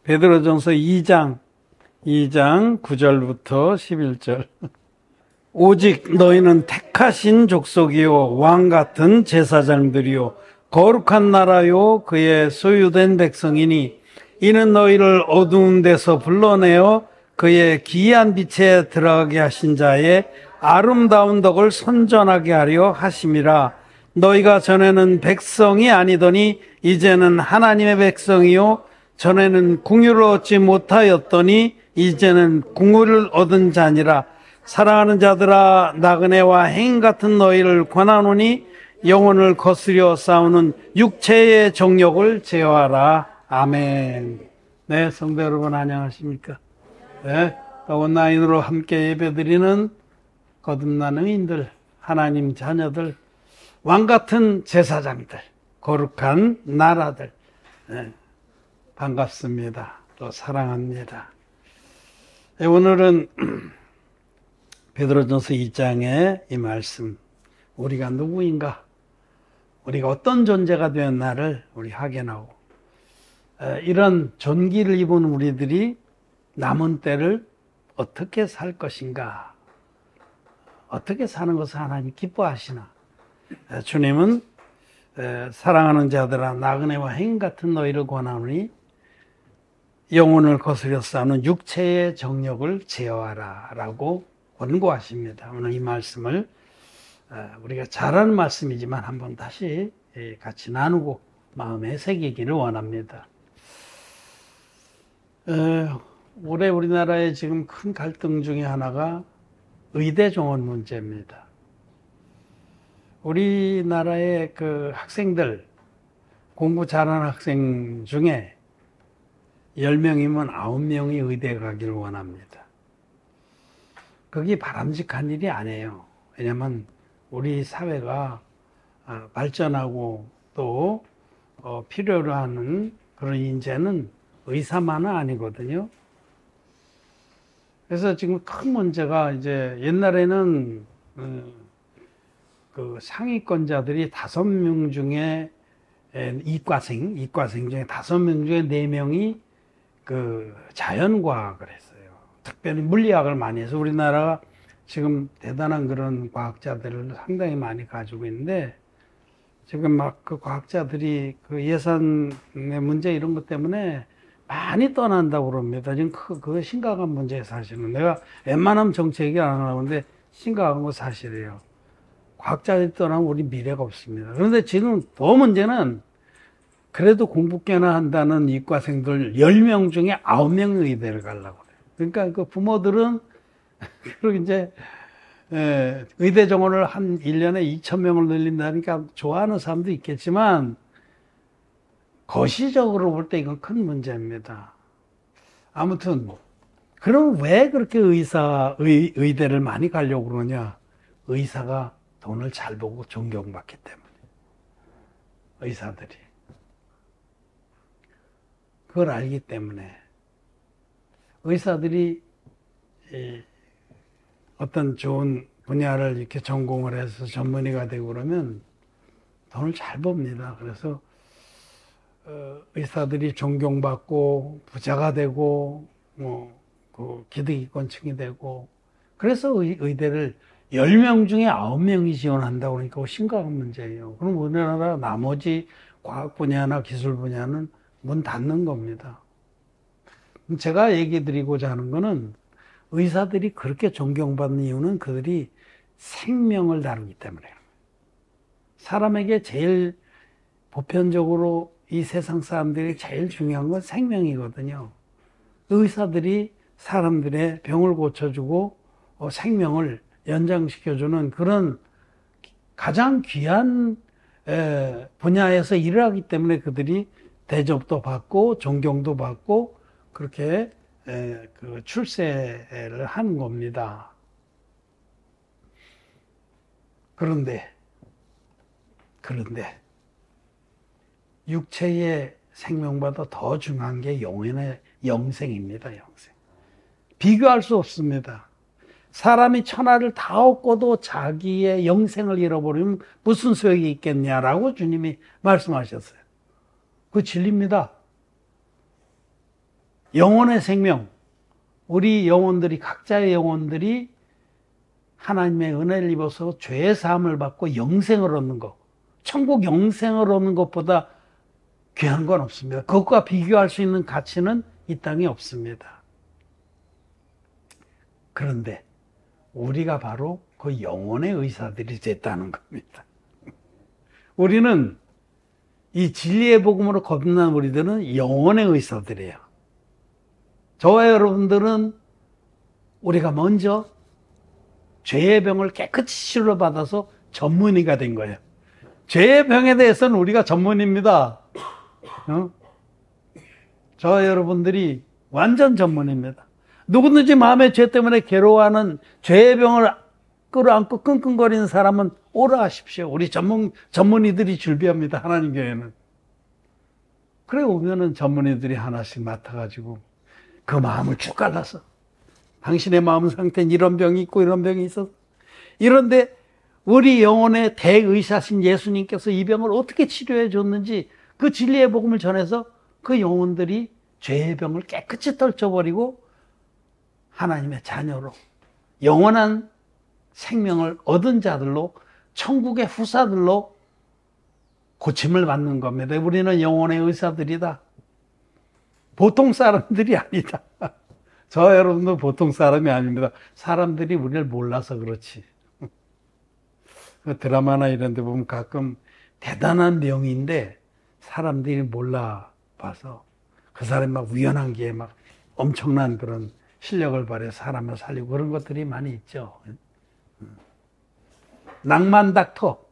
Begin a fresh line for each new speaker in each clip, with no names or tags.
베드로전서 2장 9절부터 11절. 오직 너희는 택하신 족속이요 왕 같은 제사장들이요 거룩한 나라요 그의 소유된 백성이니 이는 너희를 어두운 데서 불러내어 그의 기이한 빛에 들어가게 하신 자의 아름다운 덕을 선전하게 하려 하심이라. 너희가 전에는 백성이 아니더니 이제는 하나님의 백성이요 전에는 궁유를 얻지 못하였더니 이제는 궁유를 얻은 자니라. 사랑하는 자들아, 나그네와 행인 같은 너희를 권하노니 영혼을 거스려 싸우는 육체의 정욕을 제어하라. 아멘. 네, 성도 여러분 안녕하십니까? 네, 온라인으로 함께 예배드리는 거듭난 의인들, 하나님 자녀들, 왕같은 제사장들, 거룩한 나라들, 네, 반갑습니다. 또 사랑합니다. 네, 오늘은 베드로전서 2장의 이 말씀, 우리가 누구인가, 우리가 어떤 존재가 되었나를 우리 확인하고, 이런 존귀를 입은 우리들이 남은 때를 어떻게 살 것인가, 어떻게 사는 것을 하나님 기뻐하시나. 주님은 사랑하는 자들아 나그네와 행인 같은 너희를 권하노니 영혼을 거스려 싸우는 육체의 정욕을 제어하라 라고 권고하십니다. 오늘 이 말씀을 우리가 잘 아는 말씀이지만 한번 다시 같이 나누고 마음에 새기기를 원합니다. 올해 우리나라의 지금 큰 갈등 중에 하나가 의대 정원 문제입니다. 우리나라의 그 학생들, 공부 잘하는 학생 중에 10명이면 9명이 의대 가기를 원합니다. 그게 바람직한 일이 아니에요. 왜냐하면 우리 사회가 발전하고 또 필요로 하는 그런 인재는 의사만은 아니거든요. 그래서 지금 큰 문제가 이제 옛날에는 그 상위권자들이 5명 중에 이과생 중에 5명 중에 4명이 그 자연과학을 했어요. 특별히 물리학을 많이 해서 우리나라가 지금 대단한 그런 과학자들을 상당히 많이 가지고 있는데 지금 막 그 과학자들이 그 예산의 문제 이런 것 때문에 많이 떠난다고 그럽니다. 지금 그거 심각한 문제예요, 사실은. 내가 웬만하면 정치 얘기 안 하려고 하는데 심각한 거 사실이에요. 과학자들이 떠나면 우리 미래가 없습니다. 그런데 지금 더 문제는 그래도 공부 꽤나 한다는 이과생들 10명 중에 9명 의대를 가려고 그래요. 그러니까 그 부모들은 그리고 이제 의대 정원을 한 1년에 2,000명을 늘린다니까 좋아하는 사람도 있겠지만 거시적으로 볼 때 이건 큰 문제입니다. 아무튼 그럼 왜 그렇게 의대를 많이 가려고 그러냐? 의사가 돈을 잘 보고 존경받기 때문에. 의사들이 그걸 알기 때문에 의사들이 어떤 좋은 분야를 이렇게 전공을 해서 전문의가 되고 그러면 돈을 잘 법니다. 그래서 의사들이 존경받고 부자가 되고 그 기득권층이 되고 그래서 의대를 10명 중에 9명이 지원한다고 그러니까 심각한 문제예요. 그럼 우리나라 나머지 과학 분야나 기술 분야는 문 닫는 겁니다. 제가 얘기 드리고자 하는 거는 의사들이 그렇게 존경받는 이유는 그들이 생명을 다루기 때문에 사람에게 제일 보편적으로 이 세상 사람들이 제일 중요한 건 생명이거든요. 의사들이 사람들의 병을 고쳐주고 생명을 연장시켜주는 그런 가장 귀한 분야에서 일을 하기 때문에 그들이 대접도 받고 존경도 받고 그렇게 그 출세를 하는 겁니다. 그런데 육체의 생명보다 더 중요한 게 영혼의 영생입니다. 영생. 비교할 수 없습니다. 사람이 천하를 다 얻고도 자기의 영생을 잃어버리면 무슨 소용이 있겠냐라고 주님이 말씀하셨어요. 그 진리입니다. 영혼의 생명, 우리 영혼들이, 각자의 영혼들이 하나님의 은혜를 입어서 죄의 사함을 받고 영생을 얻는 것, 천국 영생을 얻는 것보다 귀한 건 없습니다. 그것과 비교할 수 있는 가치는 이 땅에 없습니다. 그런데 우리가 바로 그 영혼의 의사들이 됐다는 겁니다. 우리는 이 진리의 복음으로 거듭난 우리들은 영혼의 의사들이에요. 저와 여러분들은 우리가 먼저 죄의 병을 깨끗이 치료받아서 전문의가 된 거예요. 죄의 병에 대해서는 우리가 전문입니다. 저와 여러분들이 완전 전문입니다. 누구든지 마음의 죄 때문에 괴로워하는 죄의 병을 끌어안고 끙끙거리는 사람은 오라 하십시오. 우리 전문의들이 줄비합니다. 하나님 교회는. 그래 오면은 전문의들이 하나씩 맡아가지고 그 마음을 쭉 갈라서 당신의 마음 상태는 이런 병이 있고 이런 병이 있어서 이런데 우리 영혼의 대의사신 예수님께서 이 병을 어떻게 치료해 줬는지 그 진리의 복음을 전해서 그 영혼들이 죄의 병을 깨끗이 떨쳐버리고 하나님의 자녀로 영원한 생명을 얻은 자들로 천국의 후사들로 고침을 받는 겁니다. 우리는 영혼의 의사들이다. 보통 사람들이 아니다. 저 여러분도 보통 사람이 아닙니다. 사람들이 우리를 몰라서 그렇지. 드라마나 이런 데 보면 가끔 대단한 명의인데 사람들이 몰라봐서 그 사람이 막 우연한 기회에 막 엄청난 그런 실력을 발휘해 사람을 살리고 그런 것들이 많이 있죠. 낭만 닥터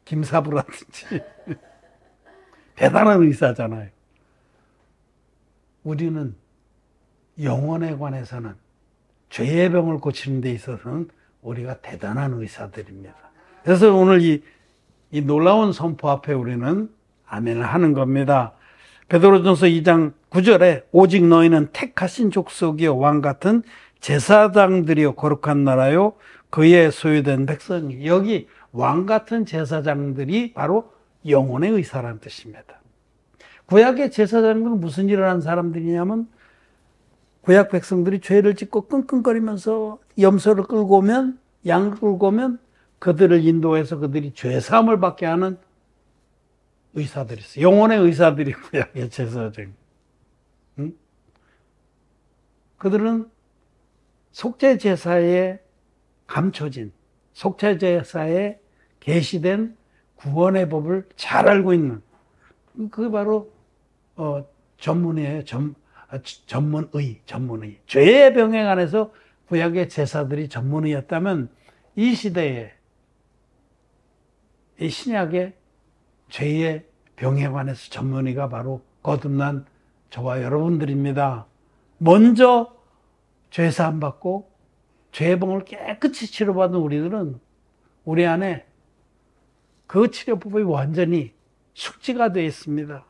김사부라든지 대단한 의사잖아요. 우리는 영혼에 관해서는 죄의 병을 고치는 데 있어서는 우리가 대단한 의사들입니다. 그래서 오늘 이 놀라운 선포 앞에 우리는 아멘을 하는 겁니다. 베드로전서 2장 9절에 오직 너희는 택하신 족속이요 왕 같은 제사장들이요 거룩한 나라요 그의 소유된 백성이. 여기 왕 같은 제사장들이 바로 영혼의 의사라는 뜻입니다. 구약의 제사장들은 무슨 일을 하는 사람들이냐면 구약 백성들이 죄를 짓고 끙끙거리면서 염소를 끌고 오면 양을 끌고 오면 그들을 인도해서 그들이 죄사함을 받게 하는 의사들이 있어요. 영혼의 의사들이 구약의 제사장. 응? 그들은 속죄제사에 감춰진 속죄제사에 계시된 구원의 법을 잘 알고 있는 그게 바로 전문이에요. 전문의. 죄의 병에 관해서 구약의 제사들이 전문의였다면 이 시대에 이 신약의 죄의 병에 관해서 전문의가 바로 거듭난 저와 여러분들입니다. 먼저 죄사함 받고 죄의 병을 깨끗이 치료받은 우리들은 우리 안에 그 치료법이 완전히 숙지가 되어 있습니다.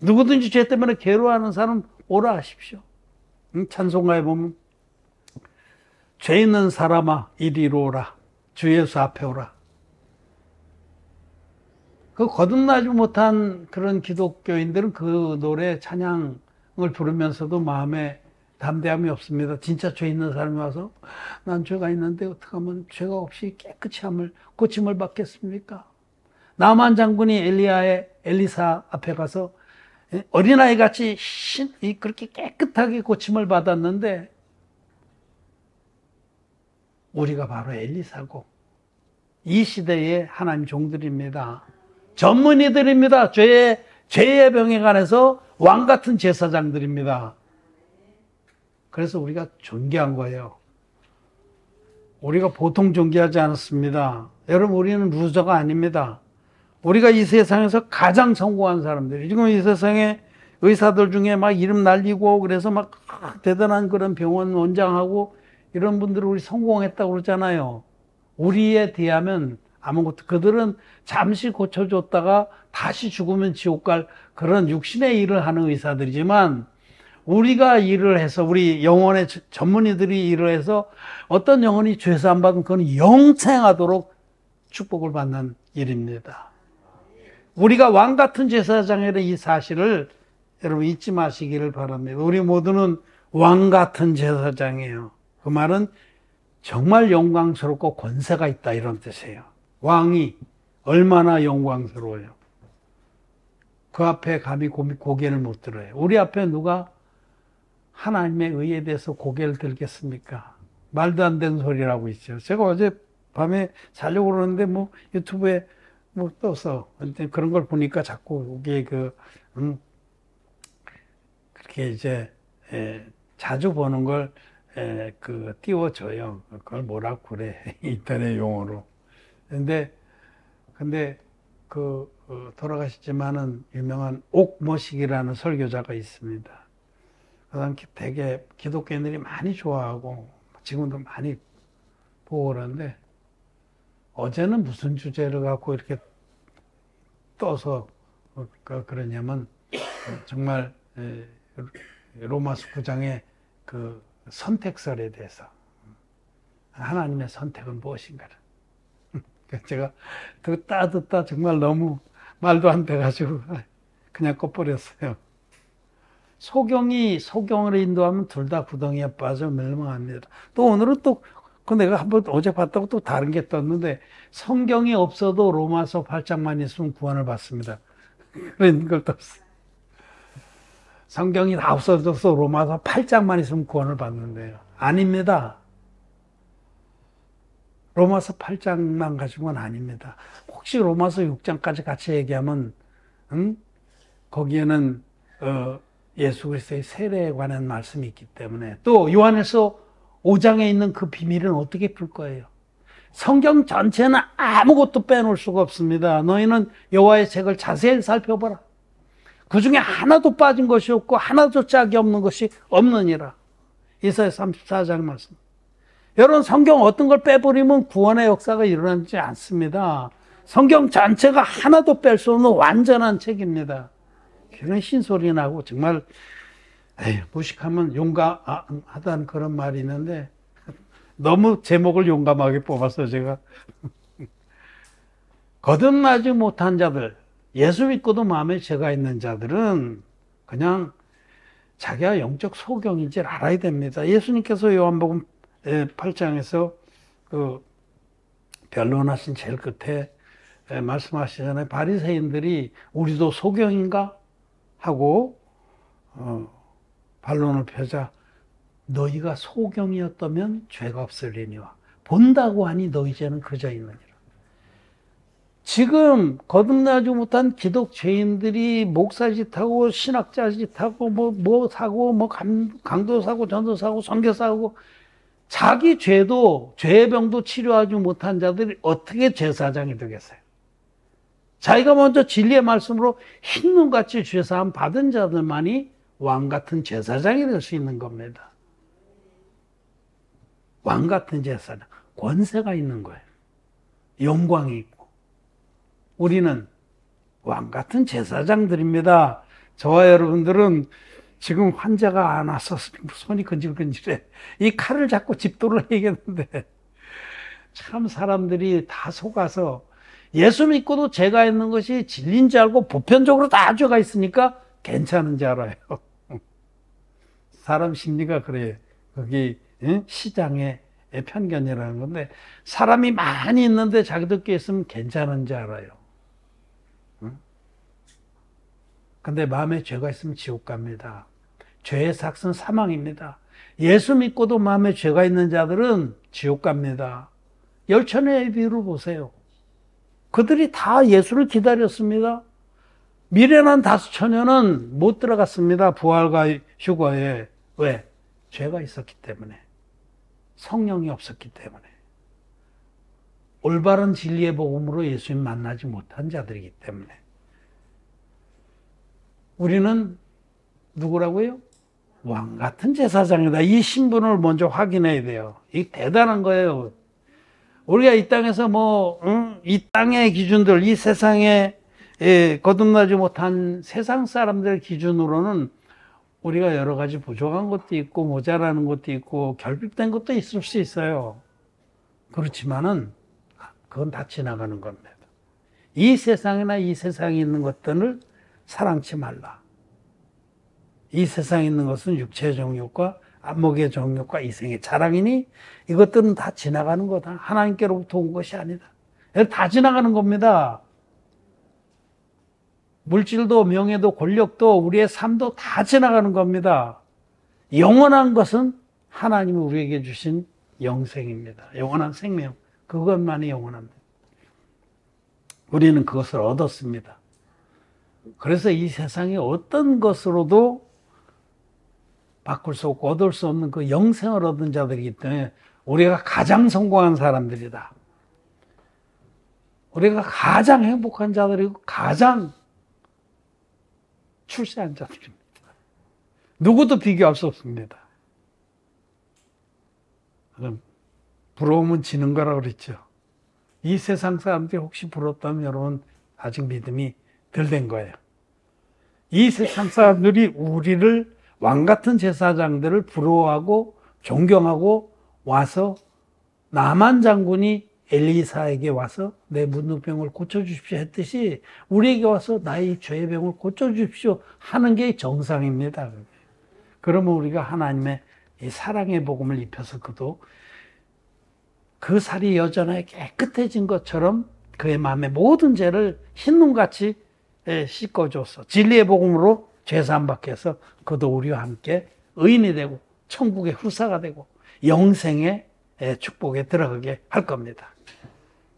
누구든지 죄 때문에 괴로워하는 사람 오라 하십시오. 찬송가에 보면 죄 있는 사람아 이리로 오라. 주 예수 앞에 오라. 그 거듭나지 못한 그런 기독교인들은 그 노래 찬양을 부르면서도 마음에 담대함이 없습니다. 진짜 죄 있는 사람이 와서 난 죄가 있는데 어떻게 하면 죄가 없이 깨끗이 고침을 받겠습니까? 나만 장군이 엘리사 앞에 가서 어린아이 같이 그렇게 깨끗하게 고침을 받았는데 우리가 바로 엘리사고 이 시대의 하나님 종들입니다. 전문의들입니다. 죄의 병에 관해서 왕 같은 제사장들입니다. 그래서 우리가 존귀한 거예요. 우리가 보통 존귀하지 않았습니다. 여러분, 우리는 루저가 아닙니다. 우리가 이 세상에서 가장 성공한 사람들. 지금 이 세상에 의사들 중에 막 이름 날리고 그래서 막 대단한 그런 병원 원장하고 이런 분들은 우리 성공했다고 그러잖아요. 우리에 비하면 아무것도. 그들은 잠시 고쳐줬다가 다시 죽으면 지옥 갈 그런 육신의 일을 하는 의사들이지만 우리가 일을 해서 우리 영혼의 전문의들이 일을 해서 어떤 영혼이 죄사함 받으면 그건 영생하도록 축복을 받는 일입니다. 우리가 왕 같은 제사장이라는 이 사실을 여러분 잊지 마시기를 바랍니다. 우리 모두는 왕 같은 제사장이에요. 그 말은 정말 영광스럽고 권세가 있다 이런 뜻이에요. 왕이 얼마나 영광스러워요. 그 앞에 감히 고개를 못 들어요. 우리 앞에 누가 하나님의 의에 대해서 고개를 들겠습니까? 말도 안 되는 소리라고 있죠. 제가 어제 밤에 자려고 그러는데 뭐 유튜브에 뭐 떠서 그런 걸 보니까 자꾸 이게 그렇게 이제 자주 보는 걸 띄워줘요. 그걸 뭐라고 그래 인터넷 용어로. 근데 돌아가셨지만은 유명한 옥모식이라는 설교자가 있습니다. 그다음 되게 기독교인들이 많이 좋아하고 지금도 많이 보고 그러는데 어제는 무슨 주제를 갖고 이렇게 떠서 그러냐면 정말 로마서 9장의 그 선택설에 대해서 하나님의 선택은 무엇인가를 제가 듣다 정말 너무 말도 안 돼가지고 그냥 꺼버렸어요. 소경을 인도하면 둘 다 구덩이에 빠져 멸망합니다. 또 오늘은 내가 한번 어제 봤다고 또 다른 게 떴는데 성경이 없어도 로마서 8장만 있으면 구원을 받습니다. 그런 걸 떴어요. 성경이 다 없어져서 로마서 8장만 있으면 구원을 받는데요. 아닙니다. 로마서 8장만 가지고는 아닙니다. 혹시 로마서 6장까지 같이 얘기하면 거기에는 예수 그리스도의 세례에 관한 말씀이 있기 때문에 또 요한에서 5장에 있는 그 비밀은 어떻게 풀 거예요? 성경 전체는 아무것도 빼놓을 수가 없습니다. 너희는 여호와의 책을 자세히 살펴보라. 그 중에 하나도 빠진 것이 없고 하나도 짝이 없는 것이 없느니라. 이사야 34장 말씀. 여러분 성경 어떤 걸 빼버리면 구원의 역사가 일어나지 않습니다. 성경 전체가 하나도 뺄 수 없는 완전한 책입니다. 그런 신소리 나고 정말 무식하면 용감하다는 그런 말이 있는데 너무 제목을 용감하게 뽑았어요 제가. 거듭나지 못한 자들, 예수 믿고도 마음에 죄가 있는 자들은 그냥 자기가 영적 소경인지 알아야 됩니다. 예수님께서 요한복음 8장에서 그 변론하신 제일 끝에 말씀하시잖아요. 바리새인들이 우리도 소경인가 하고 반론을 펴자 너희가 소경이었다면 죄가 없으리니와 본다고 하니 너희 죄는 그저 있느니라. 지금 거듭나지 못한 기독 죄인들이 목사 짓하고 신학자 짓하고 뭐 사고 뭐 강도 사고 전도 사고 선교 사고 자기 죄의 병도 치료하지 못한 자들이 어떻게 제사장이 되겠어요? 자기가 먼저 진리의 말씀으로 흰눈같이 죄사함 받은 자들만이 왕 같은 제사장이 될 수 있는 겁니다. 왕 같은 제사장, 권세가 있는 거예요. 영광이 있고. 우리는 왕 같은 제사장들입니다. 저와 여러분들은 지금 환자가 안 와서 손이 근질근질해. 이 칼을 잡고 집도를 해야겠는데 참 사람들이 다 속아서 예수 믿고도 죄가 있는 것이 진리인 줄 알고 보편적으로 다 죄가 있으니까 괜찮은 줄 알아요. 사람 심리가 그래요. 거기 시장의 편견이라는 건데 사람이 많이 있는데 자기들끼리 있으면 괜찮은 줄 알아요. 근데 마음에 죄가 있으면 지옥 갑니다. 죄의 삭은 사망입니다. 예수 믿고도 마음에 죄가 있는 자들은 지옥 갑니다. 열천의 비유를 보세요. 그들이 다 예수를 기다렸습니다. 미련한 5처녀는 못 들어갔습니다. 부활과 휴거에. 왜? 죄가 있었기 때문에. 성령이 없었기 때문에. 올바른 진리의 복음으로 예수님 만나지 못한 자들이기 때문에. 우리는 누구라고요? 왕 같은 제사장이다. 이 신분을 먼저 확인해야 돼요. 이 대단한 거예요. 우리가 이 땅에서 이 땅의 기준들, 이 세상에 거듭나지 못한 세상 사람들 기준으로는 우리가 여러 가지 부족한 것도 있고 모자라는 것도 있고 결핍된 것도 있을 수 있어요. 그렇지만은 그건 다 지나가는 겁니다. 이 세상이나 이 세상에 있는 것들을 사랑치 말라. 이 세상에 있는 것은 육체의 정욕과 안목의 정욕과 이생의 자랑이니 이것들은 다 지나가는 거다. 하나님께로부터 온 것이 아니다. 다 지나가는 겁니다. 물질도 명예도 권력도 우리의 삶도 다 지나가는 겁니다. 영원한 것은 하나님이 우리에게 주신 영생입니다. 영원한 생명. 그것만이 영원합니다. 우리는 그것을 얻었습니다. 그래서 이 세상에 어떤 것으로도 바꿀 수 없고 얻을 수 없는 그 영생을 얻은 자들이기 때문에 우리가 가장 성공한 사람들이다. 우리가 가장 행복한 자들이고 가장 출세한 자들입니다. 누구도 비교할 수 없습니다. 부러우면 지는 거라고 그랬죠. 이 세상 사람들이 혹시 부럽다면 여러분 아직 믿음이 덜 된 거예요. 이 세상 사람들이 우리를 왕같은 제사장들을 부러워하고 존경하고 와서 나만 장군이 엘리사에게 와서 내 문둥병을 고쳐주십시오 했듯이 우리에게 와서 나의 죄의 병을 고쳐주십시오 하는 게 정상입니다. 그러면 우리가 하나님의 이 사랑의 복음을 입혀서 그도 그 살이 여전하게 깨끗해진 것처럼 그의 마음의 모든 죄를 흰눈같이 씻어줘서 진리의 복음으로 죄사함받게 해서 그도 우리와 함께 의인이 되고 천국의 후사가 되고 영생의 축복에 들어가게 할 겁니다.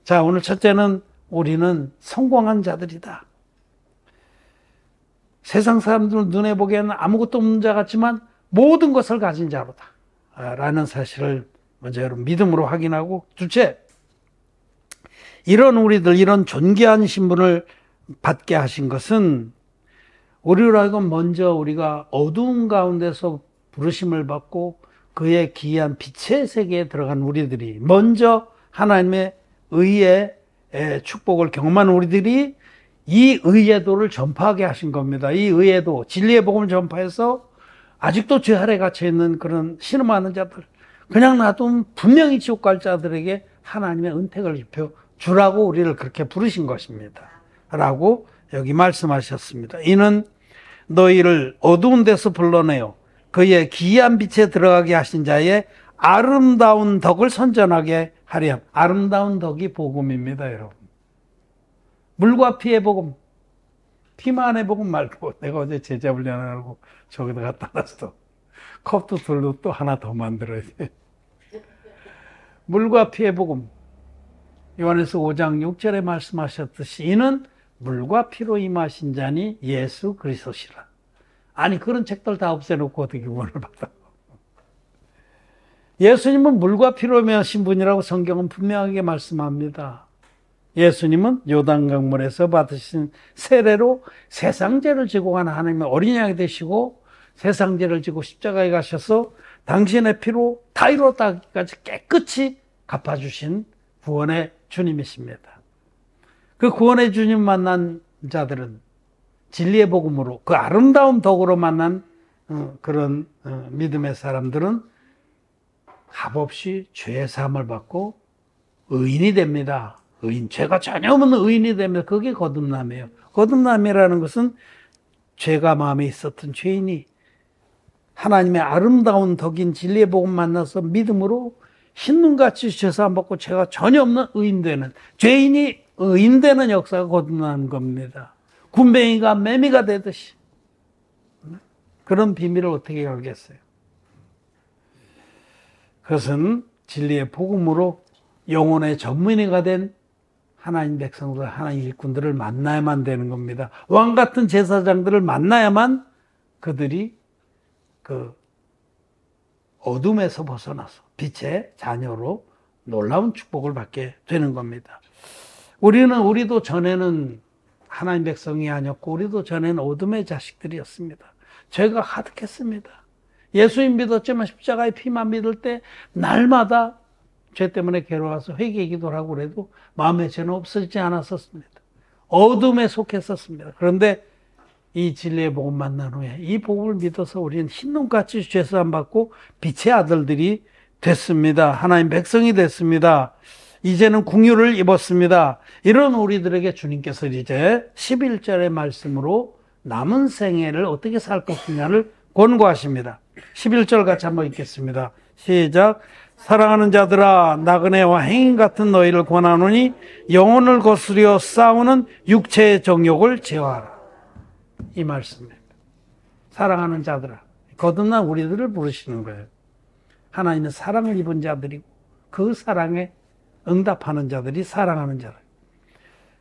자, 오늘 첫째는 우리는 성공한 자들이다. 세상 사람들 눈에 보기에는 아무것도 없는 자 같지만 모든 것을 가진 자로다 라는 사실을 먼저 여러분 믿음으로 확인하고, 둘째, 이런 우리들, 이런 존귀한 신분을 받게 하신 것은 우리로 하여금 먼저 우리가 어두운 가운데서 부르심을 받고 그의 기이한 빛의 세계에 들어간 우리들이 먼저 하나님의 의의 축복을 경험한 우리들이 이 의의도를 전파하게 하신 겁니다. 이 의의도, 진리의 복음을 전파해서 아직도 죄 아래 갇혀 있는 그런 신음하는 자들, 그냥 놔두면 분명히 지옥 갈 자들에게 하나님의 은택을 입혀 주라고 우리를 그렇게 부르신 것입니다. 라고 여기 말씀하셨습니다. 이는 너희를 어두운 데서 불러내어 그의 기이한 빛에 들어가게 하신 자의 아름다운 덕을 선전하게 하려. 아름다운 덕이 복음입니다, 여러분. 물과 피의 복음, 피만의 복음 말고, 내가 어제 제자 훈련하고 저기다 갖다 놨어. 컵도 둘로 또 하나 더 만들어야 돼. 물과 피의 복음. 요한에서 5장 6절에 말씀하셨듯이 이는 물과 피로 임하신 자니 예수 그리스도시라. 아니, 그런 책들 다 없애놓고 어떻게 구원을 받아? 예수님은 물과 피로 임하신 분이라고 성경은 분명하게 말씀합니다. 예수님은 요단강물에서 받으신 세례로 세상 죄를 지고 간 하나님의 어린 양이 되시고 세상 죄를 지고 십자가에 가셔서 당신의 피로 다 이뤘다기까지 깨끗이 갚아주신 구원의 주님이십니다. 그 구원의 주님 만난 자들은 진리의 복음으로 그 아름다운 덕으로 만난 그런 믿음의 사람들은 값없이 죄의 사함을 받고 의인이 됩니다. 의인, 죄가 전혀 없는 의인이 됩니다. 그게 거듭남이에요. 거듭남이라는 것은 죄가 마음에 있었던 죄인이 하나님의 아름다운 덕인 진리의 복음 만나서 믿음으로 흰눈같이 죄사함 받고 죄가 전혀 없는 의인 되는, 죄인이 의인 되는 역사가 거듭나는 겁니다. 군뱅이가 매미가 되듯이. 그런 비밀을 어떻게 알겠어요? 그것은 진리의 복음으로 영혼의 전문의가 된 하나님 백성들, 하나님 일꾼들을 만나야만 되는 겁니다. 왕같은 제사장들을 만나야만 그들이 그 어둠에서 벗어나서 빛의 자녀로 놀라운 축복을 받게 되는 겁니다. 우리도 전에는 하나님 백성이 아니었고 우리도 전에는 어둠의 자식들이었습니다. 죄가 가득했습니다. 예수님 믿었지만 십자가의 피만 믿을 때 날마다 죄 때문에 괴로워서 회개 기도를 하고 그래도 마음의 죄는 없어지지 않았었습니다. 어둠에 속했었습니다. 그런데 이 진리의 복음 만난 후에 이 복음을 믿어서 우리는 흰눈같이 죄사함 받고 빛의 아들들이 됐습니다. 하나님 백성이 됐습니다. 이제는 궁유를 입었습니다. 이런 우리들에게 주님께서 이제 11절의 말씀으로 남은 생애를 어떻게 살 것이냐를 권고하십니다. 11절 같이 한번 읽겠습니다. 시작. 사랑하는 자들아, 나그네와 행인 같은 너희를 권하노니 영혼을 거스려 싸우는 육체의 정욕을 제어하라. 이 말씀입니다. 사랑하는 자들아, 거듭난 우리들을 부르시는 거예요. 하나님은 사랑을 입은 자들이고 그 사랑에 응답하는 자들이 사랑하는 자들.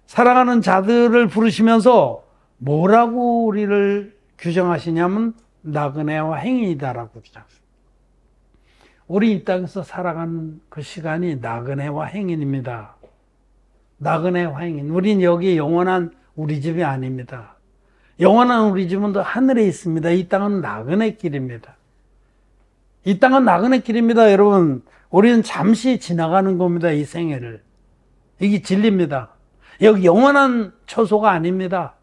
사랑하는 자들을 부르시면서 뭐라고 우리를 규정하시냐면 나그네와 행인이다라고 규정하십니다. 우리 이 땅에서 살아가는 그 시간이 나그네와 행인입니다. 나그네와 행인. 우린 여기 영원한 우리 집이 아닙니다. 영원한 우리 집은 또 하늘에 있습니다. 이 땅은 나그네 길입니다. 이 땅은 나그네 길입니다, 여러분. 우리는 잠시 지나가는 겁니다, 이 생애를. 이게 진리입니다. 여기 영원한 처소가 아닙니다.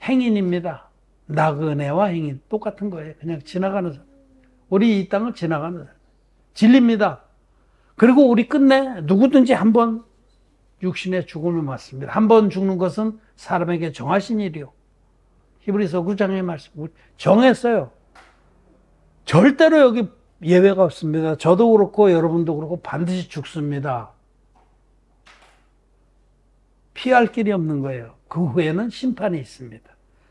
행인입니다. 나그네와 행인 똑같은 거예요. 그냥 지나가는 사람. 우리 이 땅을 지나가는 사람. 진리입니다. 그리고 우리 끝내 누구든지 한번 육신의 죽음을 맞습니다. 한 번 죽는 것은 사람에게 정하신 일이요. 히브리서 9장의 말씀 정했어요. 절대로 여기 예외가 없습니다. 저도 그렇고 여러분도 그렇고 반드시 죽습니다. 피할 길이 없는 거예요. 그 후에는 심판이 있습니다.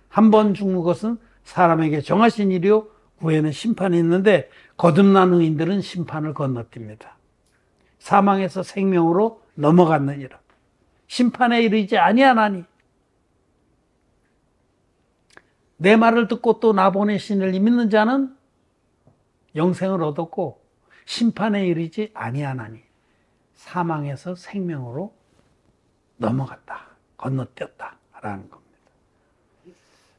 한 번 죽는 것은 사람에게 정하신 일이요, 그 후에는 심판이 있는데 거듭난 의인들은 심판을 건너뜁니다. 사망에서 생명으로 넘어갔느니라. 심판에 이르지 아니하나니 내 말을 듣고 또 나 보내신 이를 믿는 자는 영생을 얻었고 심판에 이르지 아니하나니 사망에서 생명으로 넘어갔다, 건너뛰었다 라는 겁니다.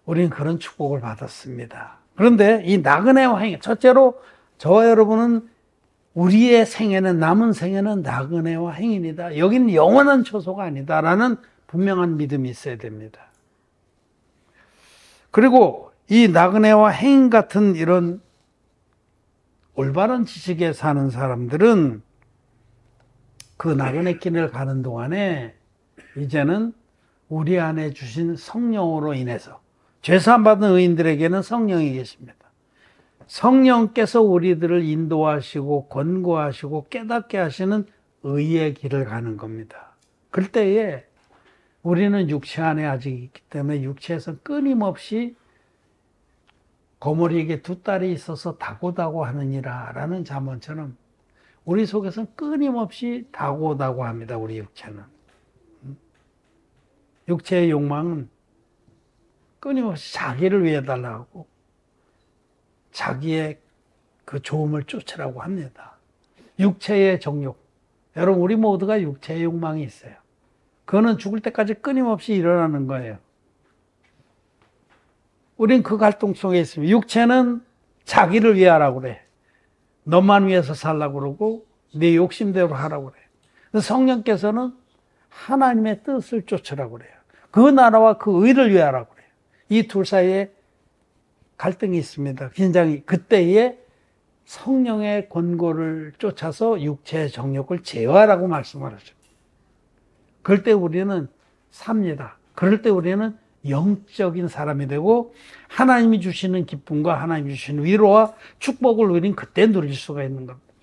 우리는 그런 축복을 받았습니다. 그런데 이 나그네와 행인, 첫째로 저와 여러분은 우리의 생애는, 남은 생애는 나그네와 행인이다. 여기는 영원한 처소가 아니다라는 분명한 믿음이 있어야 됩니다. 그리고 이 나그네와 행인 같은 이런 올바른 지식에 사는 사람들은 그 나그네 길을 가는 동안에 이제는 우리 안에 주신 성령으로 인해서, 죄사함 받은 의인들에게는 성령이 계십니다. 성령께서 우리들을 인도하시고 권고하시고 깨닫게 하시는 의의 길을 가는 겁니다. 그때에 우리는 육체 안에 아직 있기 때문에 육체에서 끊임없이 거머리에게 두 딸이 있어서 다고다고 하느니라 라는 잠언처럼 우리 속에서는 끊임없이 다고다고 합니다. 우리 육체는. 육체의 욕망은 끊임없이 자기를 위해 달라고 자기의 그 좋음을 쫓으라고 합니다. 육체의 정욕. 여러분, 우리 모두가 육체의 욕망이 있어요. 그거는 죽을 때까지 끊임없이 일어나는 거예요. 우린 그 갈등 속에 있습니다. 육체는 자기를 위해 하라고 그래. 너만 위해서 살라고 그러고 네 욕심대로 하라고 그래. 그래서 성령께서는 하나님의 뜻을 쫓으라고 그래요. 그 나라와 그 의를 위해 하라고 그래요. 이 둘 사이에 갈등이 있습니다. 긴장이. 그때에 성령의 권고를 쫓아서 육체의 정욕을 제어하라고 말씀을 하죠. 그럴 때 우리는 삽니다. 그럴 때 우리는 영적인 사람이 되고 하나님이 주시는 기쁨과 하나님이 주시는 위로와 축복을 우리는 그때 누릴 수가 있는 겁니다.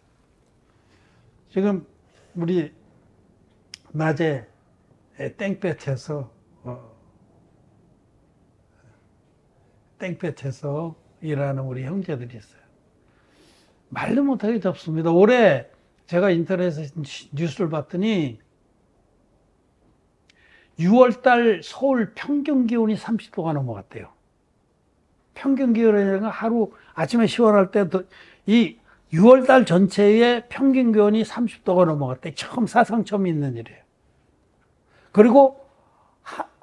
지금 우리 낮에 땡볕에서 일하는 우리 형제들이 있어요. 말도 못하게 덥습니다. 올해 제가 인터넷에서 뉴스를 봤더니 6월달 서울 평균 기온이 30도가 넘어갔대요. 평균 기온이라는 하루 아침에 시원할 때 이 6월달 전체의 평균 기온이 30도가 넘어갔대. 사상 처음 있는 일이에요. 그리고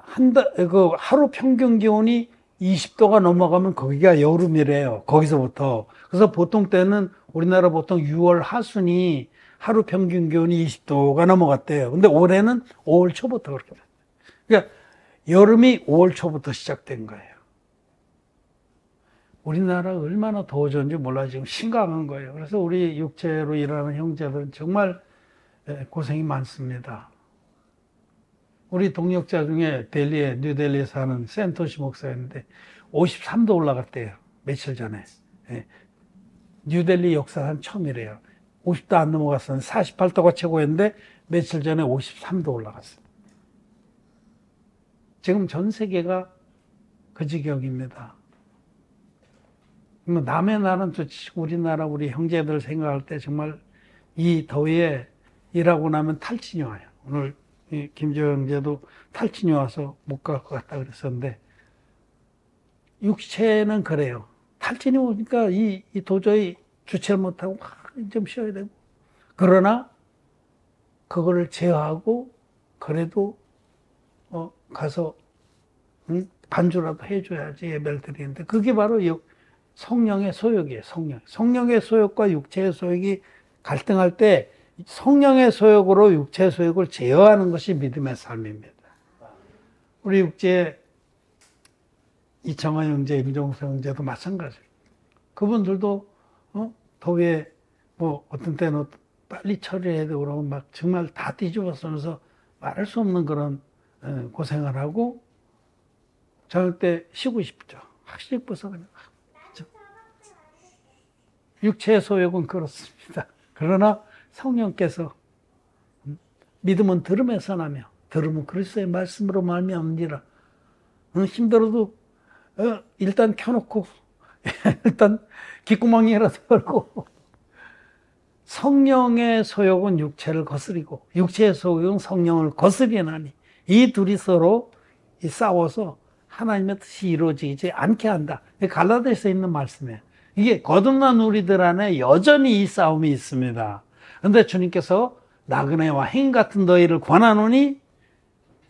하루 평균 기온이 20도가 넘어가면 거기가 여름이래요. 거기서부터. 그래서 보통 때는 우리나라 보통 6월 하순이 하루 평균 기온이 20도가 넘어갔대요. 근데 올해는 5월 초부터 그렇게 됐어요. 그러니까 여름이 5월 초부터 시작된 거예요. 우리나라가 얼마나 더워졌는지 몰라요. 지금 심각한 거예요. 그래서 우리 육체로 일하는 형제들은 정말 고생이 많습니다. 우리 동역자 중에 뉴델리에 사는 센토시 목사였는데 53도 올라갔대요. 며칠 전에. 예. 뉴델리 역사상 처음이래요. 50도 안 넘어갔었는데 48도가 최고였는데 며칠 전에 53도 올라갔어요. 지금 전 세계가 그 지경입니다. 남의 나라는 우리나라 우리 형제들 생각할 때 정말 이 더위에 일하고 나면 탈진이 와요. 오늘 김재호 형제도 탈진이 와서 못 갈 것 같다 그랬었는데 육체는 그래요. 탈진이 오니까 이 도저히 주체를 못하고 좀 쉬어야 되고 그러나 그거를 제어하고 그래도 가서 반주라도 해줘야지 예배를 드리는데 그게 바로 성령의 소욕이에요. 성령의 소욕과 육체의 소욕이 갈등할 때 성령의 소욕으로 육체의 소욕을 제어하는 것이 믿음의 삶입니다. 우리 육체 이창환 형제, 임종수 형제도 마찬가지예요. 그분들도 더위에 뭐 어떤 때는 빨리 처리해야 되고 그러면 막 정말 다 뒤집어 쓰면서 말할 수 없는 그런 고생을 하고 저녁 때 쉬고 싶죠. 확실히 벗어 그냥. 육체의 소욕은 그렇습니다. 그러나 성령께서 믿음은 들음에서 나며 들음은 그리스도의 말씀으로 말미암으니라. 힘들어도 일단 켜놓고 일단 귓구멍이라도 열고 성령의 소욕은 육체를 거스리고 육체의 소욕은 성령을 거스리나니 이 둘이 서로 싸워서 하나님의 뜻이 이루어지지 않게 한다. 갈라디아서에 있는 말씀이에요. 이게 거듭난 우리들 안에 여전히 이 싸움이 있습니다. 그런데 주님께서 나그네와 행 같은 너희를 권하노니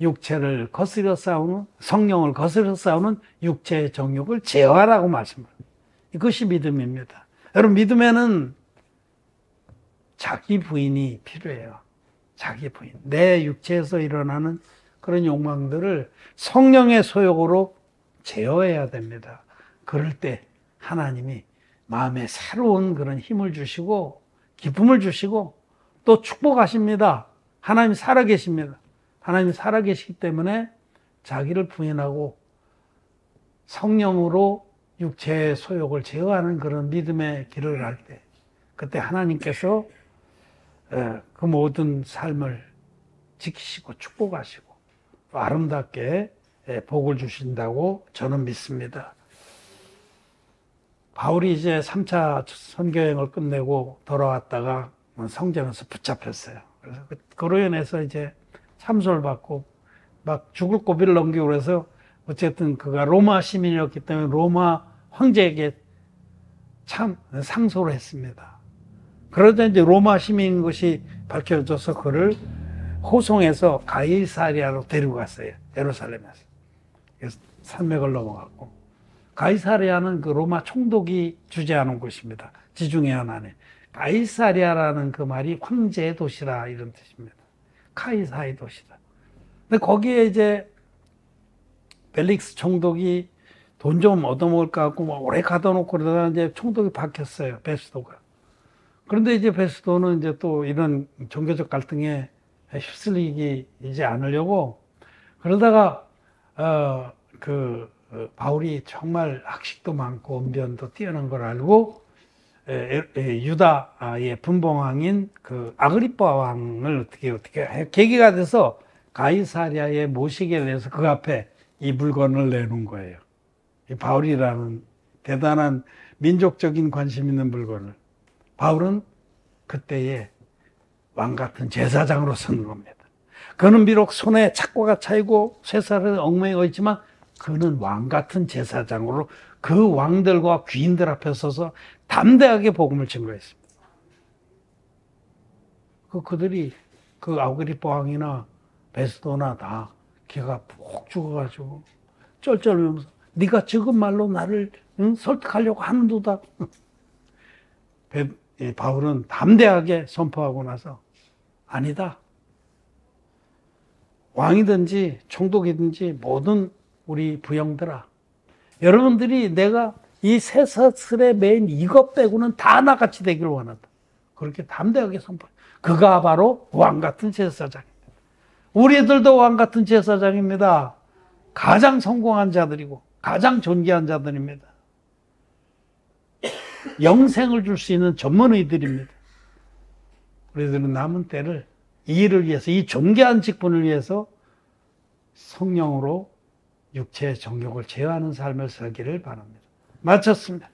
육체를 거스려 싸우는 성령을 거스려 싸우는 육체의 정욕을 제어하라고 말씀합니다. 이것이 믿음입니다. 여러분 믿음에는 자기 부인이 필요해요. 자기 부인. 내 육체에서 일어나는 그런 욕망들을 성령의 소욕으로 제어해야 됩니다. 그럴 때 하나님이 마음에 새로운 그런 힘을 주시고 기쁨을 주시고 또 축복하십니다. 하나님이 살아계십니다. 하나님이 살아계시기 때문에 자기를 부인하고 성령으로 육체의 소욕을 제어하는 그런 믿음의 길을 갈 때 그때 하나님께서 그 모든 삶을 지키시고 축복하시고 아름답게 복을 주신다고 저는 믿습니다. 바울이 이제 3차 선교행을 끝내고 돌아왔다가 성전에서 붙잡혔어요. 그래서 그로 인해서 이제 참소를 받고 막 죽을 고비를 넘기고 그래서 어쨌든 그가 로마 시민이었기 때문에 로마 황제에게 참 상소를 했습니다. 그러다 이제 로마 시민인 것이 밝혀져서 그를 호송해서 가이사리아로 데리고 갔어요. 예루살렘에서. 그래서 산맥을 넘어갔고. 가이사리아는 그 로마 총독이 주재하는 곳입니다. 지중해안 안에. 가이사리아라는 그 말이 황제의 도시라 이런 뜻입니다. 카이사의 도시다. 근데 거기에 이제 벨릭스 총독이 돈 좀 얻어먹을까 하고 뭐 오래 가둬놓고 그러다가 이제 총독이 바뀌었어요. 베스도가. 그런데 이제 베스도는 이제 또 이런 종교적 갈등에 휩쓸리지 않으려고 그러다가 바울이 정말 학식도 많고 언변도 뛰어난 걸 알고 유다의 분봉왕인 그 아그리빠 왕을 어떻게 계기가 돼서 가이사리아에 모시게 돼서 그 앞에 이 물건을 내놓은 거예요. 이 바울이라는 대단한 민족적인 관심 있는 물건을 바울은 그때의 왕 같은 제사장으로 서는 겁니다. 그는 비록 손에 착과가 차이고 쇠살에 얽매여 있지만 그는 왕 같은 제사장으로 그 왕들과 귀인들 앞에 서서 담대하게 복음을 증거했습니다. 그들이 그 아그리빠 왕이나 베스도나 다 기가 푹 죽어가지고 쩔쩔매면서 네가 지금 말로 나를 설득하려고 하는도다. 바울은 담대하게 선포하고 나서 아니다. 왕이든지 총독이든지 모든 우리 부영들아, 여러분들이 내가 이 쇠사슬에 맨 이것 빼고는 다 나같이 되기를 원한다. 그렇게 담대하게 선포해. 그가 바로 왕 같은 제사장입니다. 우리들도 왕 같은 제사장입니다. 가장 성공한 자들이고 가장 존귀한 자들입니다. 영생을 줄 수 있는 전문의들입니다. 우리들은 남은 때를 이 일을 위해서, 이 존귀한 직분을 위해서 성령으로 육체의 정욕을 제어하는 삶을 살기를 바랍니다. 마쳤습니다.